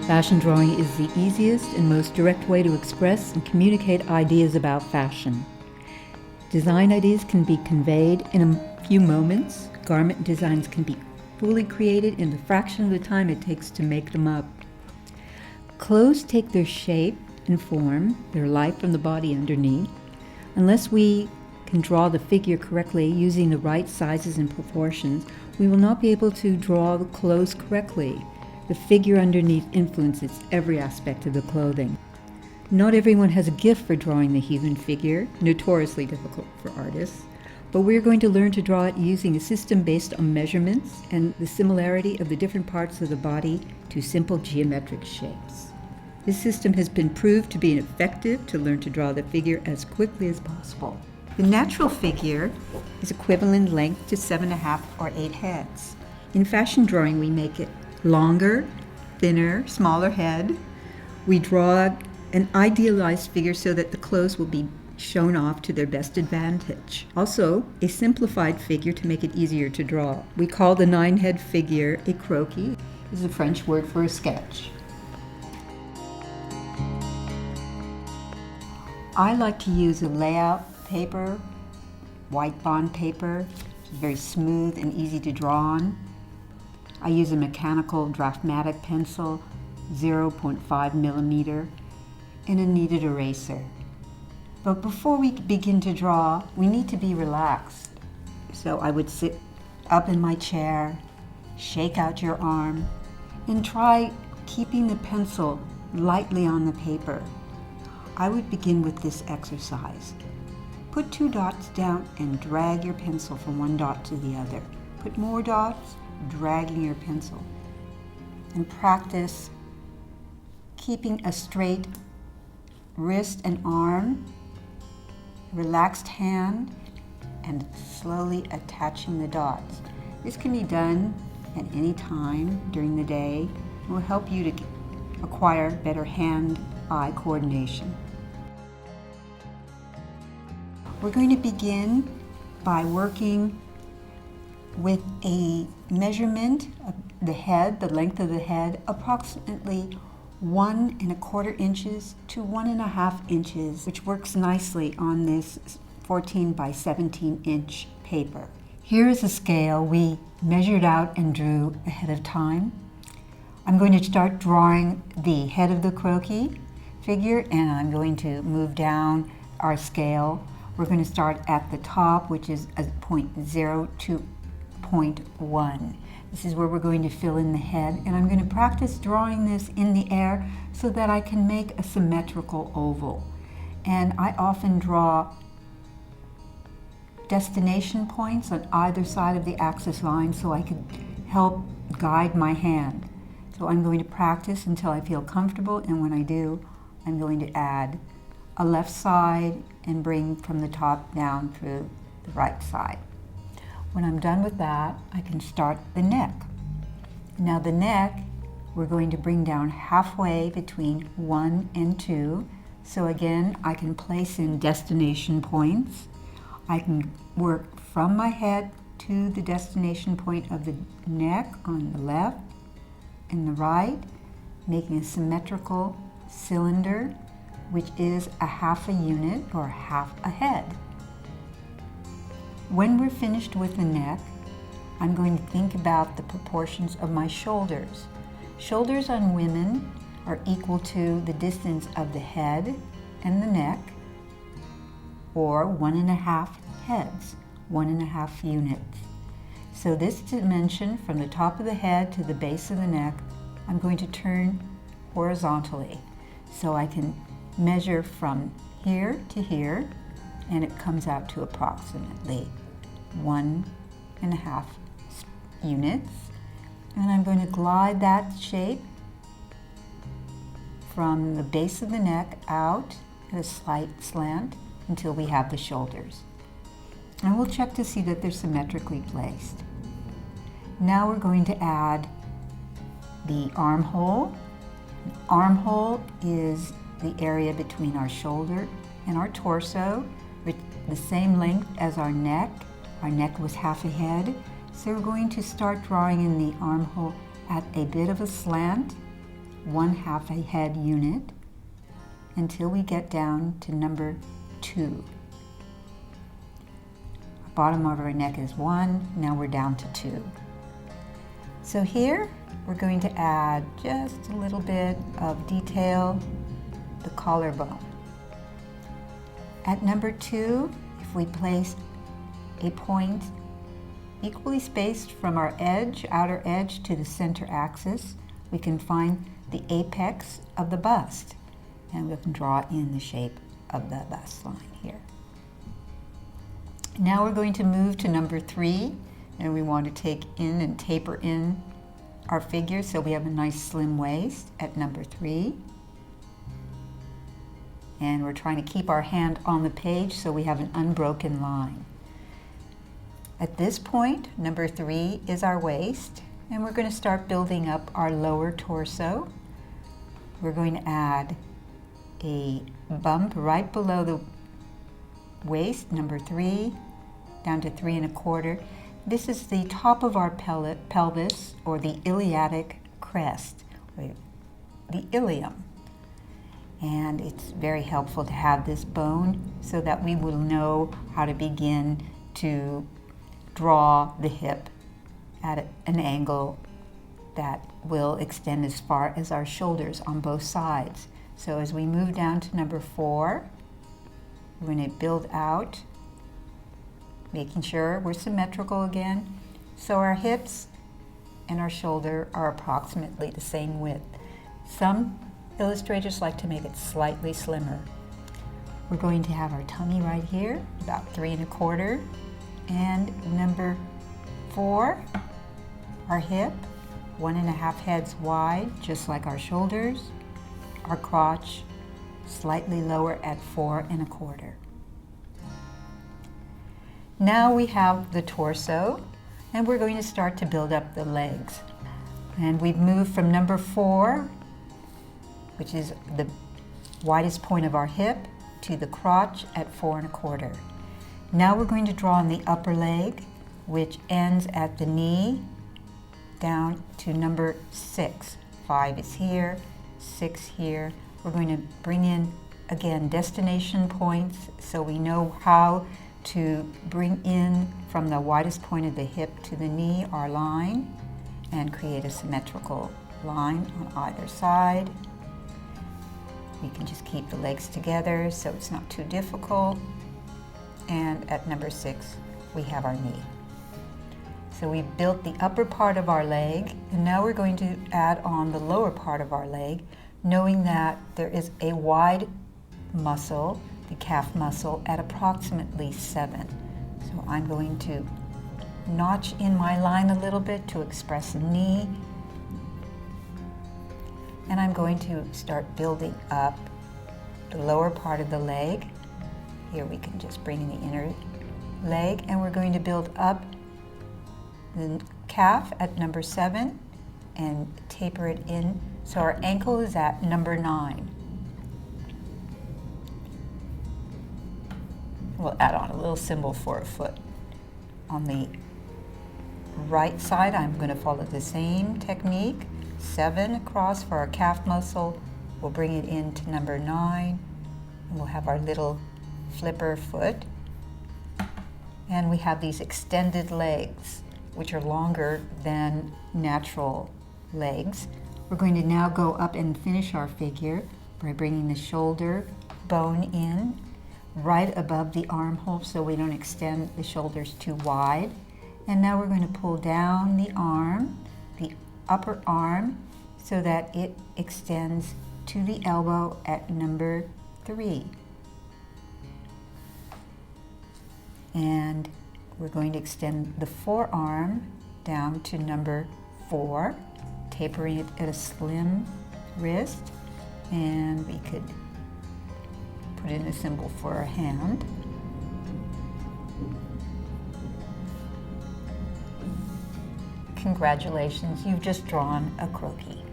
Fashion drawing is the easiest and most direct way to express and communicate ideas about fashion. Design ideas can be conveyed in a few moments. Garment designs can be fully created in the fraction of the time it takes to make them up. Clothes take their shape and form, their life from the body underneath. Unless we can draw the figure correctly using the right sizes and proportions, we will not be able to draw the clothes correctly. The figure underneath influences every aspect of the clothing. Not everyone has a gift for drawing the human figure, notoriously difficult for artists, but we're going to learn to draw it using a system based on measurements and the similarity of the different parts of the body to simple geometric shapes. This system has been proved to be effective to learn to draw the figure as quickly as possible. The natural figure is equivalent length to 7.5 or 8 heads. In fashion drawing, we make it longer, thinner, smaller head. We draw an idealized figure so that the clothes will be shown off to their best advantage. Also, a simplified figure to make it easier to draw. We call the 9-head figure a croquis. This is a French word for a sketch. I like to use a layout paper, white bond paper. It's very smooth and easy to draw on. I use a mechanical Draftmatic pencil, 0.5 millimeter, and a kneaded eraser. But before we begin to draw, we need to be relaxed. So I would sit up in my chair, shake out your arm, and try keeping the pencil lightly on the paper. I would begin with this exercise. Put 2 dots down and drag your pencil from one dot to the other. Put more dots, dragging your pencil. And practice keeping a straight wrist and arm, relaxed hand, and slowly attaching the dots. This can be done at any time during the day and will help you to acquire better hand-eye coordination. We're going to begin by working with a measurement of the head, the length of the head, approximately 1¼ inches to 1½ inches, which works nicely on this 14 by 17 inch paper. Here is a scale we measured out and drew ahead of time. I'm going to start drawing the head of the croquis figure, and I'm going to move down our scale. We're going to start at the top, which is a 0.0 to 0.1. This is where we're going to fill in the head, and I'm going to practice drawing this in the air so that I can make a symmetrical oval. And I often draw destination points on either side of the axis line so I can help guide my hand. So I'm going to practice until I feel comfortable, and when I do, I'm going to add a left side and bring from the top down through the right side. When I'm done with that, I can start the neck. Now the neck, we're going to bring down halfway between 1 and 2. So again, I can place in destination points. I can work from my head to the destination point of the neck on the left and the right, making a symmetrical cylinder, which is a half a unit or half a head. When we're finished with the neck, I'm going to think about the proportions of my shoulders. Shoulders on women are equal to the distance of the head and the neck, or 1½ heads, 1½ units. So this dimension from the top of the head to the base of the neck, I'm going to turn horizontally. So I can measure from here to here, and it comes out to approximately 1½ units. And I'm going to glide that shape from the base of the neck out at a slight slant until we have the shoulders. And we'll check to see that they're symmetrically placed. Now we're going to add the armhole. The armhole is the area between our shoulder and our torso, with the same length as our neck. Our neck was half a head, so we're going to start drawing in the armhole at a bit of a slant 1/2 a head unit until we get down to number 2. The bottom of our neck is 1, now we're down to 2. So here we're going to add just a little bit of detail, the collarbone. At number 2, if we place a point equally spaced from our edge, outer edge, to the center axis, we can find the apex of the bust, and we can draw in the shape of the bust line here. Now we're going to move to number 3, and we want to take in and taper in our figure so we have a nice slim waist at number 3. And we're trying to keep our hand on the page so we have an unbroken line. At this point, number 3 is our waist, and we're going to start building up our lower torso. We're going to add a bump right below the waist, number 3, down to 3 1/4. This is the top of our pelvis, or the iliac crest, or the ilium. And it's very helpful to have this bone so that we will know how to begin to draw the hip at an angle that will extend as far as our shoulders on both sides. So as we move down to number 4, we're going to build out, making sure we're symmetrical again. So our hips and our shoulder are approximately the same width. Some illustrators like to make it slightly slimmer. We're going to have our tummy right here, about 3 1/4. And number 4, our hip, 1 1/2 heads wide, just like our shoulders. Our crotch, slightly lower at 4 1/4. Now we have the torso, and we're going to start to build up the legs. And we've moved from number 4, which is the widest point of our hip, to the crotch at 4 1/4. Now we're going to draw on the upper leg, which ends at the knee, down to number 6. 5 is here, 6 here. We're going to bring in, again, destination points so we know how to bring in from the widest point of the hip to the knee our line and create a symmetrical line on either side. We can just keep the legs together so it's not too difficult. And at number 6, we have our knee. So we've built the upper part of our leg, and now we're going to add on the lower part of our leg, knowing that there is a wide muscle, the calf muscle, at approximately 7. So I'm going to notch in my line a little bit to express a knee, and I'm going to start building up the lower part of the leg. Here we can just bring in the inner leg, and we're going to build up the calf at number 7 and taper it in. So our ankle is at number 9. We'll add on a little symbol for a foot. On the right side, I'm going to follow the same technique. 7 across for our calf muscle. We'll bring it into number 9. And we'll have our little flipper foot. And we have these extended legs, which are longer than natural legs. We're going to now go up and finish our figure by bringing the shoulder bone in right above the armhole so we don't extend the shoulders too wide. And now we're going to pull down the arm, the upper arm, so that it extends to the elbow at number 3. And we're going to extend the forearm down to number 4, tapering it at a slim wrist, and we could put in a symbol for a hand. Congratulations, you've just drawn a croquis.